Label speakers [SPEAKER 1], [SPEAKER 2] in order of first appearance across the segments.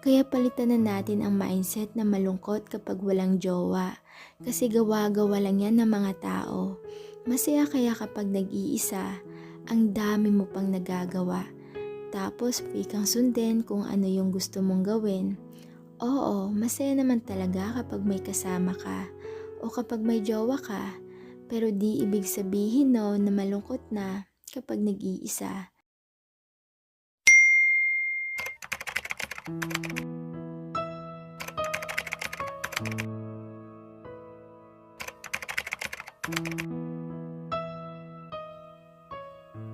[SPEAKER 1] Kaya palitan na natin ang mindset na malungkot kapag walang jowa. Kasi gawa-gawa lang yan ng mga tao. Masaya kaya kapag nag-iisa, ang dami mo pang nagagawa. Tapos free kang sundin kung ano yung gusto mong gawin. Oo, masaya naman talaga kapag may kasama ka o kapag may jowa ka. Pero di ibig sabihin no na malungkot na kapag nag-iisa.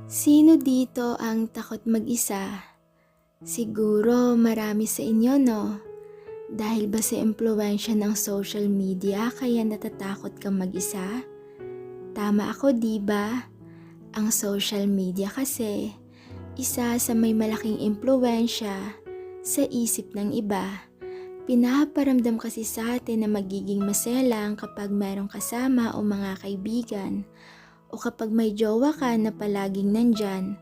[SPEAKER 1] Sino dito ang takot mag-isa? Siguro marami sa inyo no? Dahil ba sa impluwensya ng social media kaya natatakot kang mag-isa? Tama ako di ba? Ang social media kasi, isa sa may malaking impluwensya sa isip ng iba. Pinaparamdam kasi sa atin na magiging masaya lang kapag mayroong kasama o mga kaibigan o kapag may jowa ka na palaging nandyan.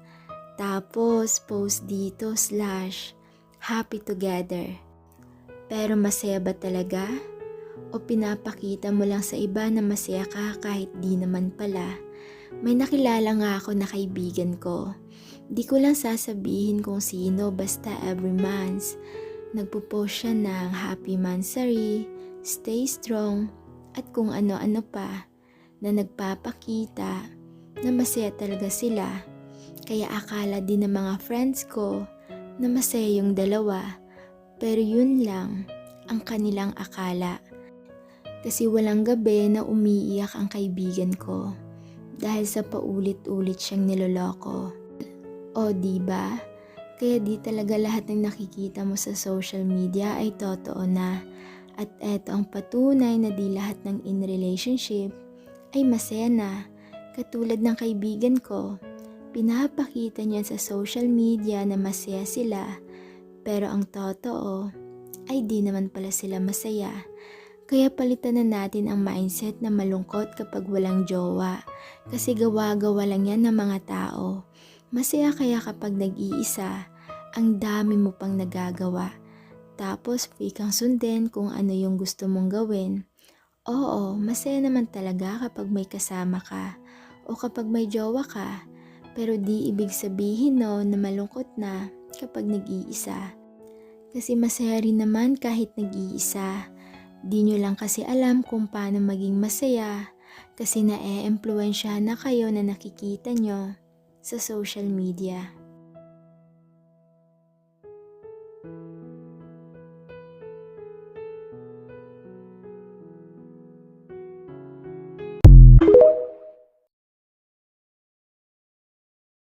[SPEAKER 1] Tapos post dito /happy together. Pero masaya ba talaga? O pinapakita mo lang sa iba na masaya ka kahit di naman pala? May nakilala nga ako na kaibigan ko. Di ko lang sasabihin kung sino basta every month nagpo-post siya ng happy monthsary, stay strong, at kung ano-ano pa na nagpapakita na masaya talaga sila. Kaya akala din ng mga friends ko na masaya yung dalawa, pero yun lang ang kanilang akala. Kasi walang gabi na umiiyak ang kaibigan ko dahil sa paulit-ulit siyang niloloko. O diba? Kaya di talaga lahat ng nakikita mo sa social media ay totoo na. At eto ang patunay na di lahat ng in relationship ay masaya na. Katulad ng kaibigan ko, pinapakita niya sa social media na masaya sila. Pero ang totoo ay di naman pala sila masaya. Kaya palitan na natin ang mindset na malungkot kapag walang jowa. Kasi gawa-gawa lang yan ng mga tao. Masaya kaya kapag nag-iisa, ang dami mo pang nagagawa. Tapos free kang sundin kung ano yung gusto mong gawin. Oo, masaya naman talaga kapag may kasama ka o kapag may jowa ka. Pero di ibig sabihin no na malungkot na kapag nag-iisa. Kasi masaya rin naman kahit nag-iisa. Di nyo lang kasi alam kung paano maging masaya kasi na-e-impluwensyahan na kayo na nakikita nyo sa social media.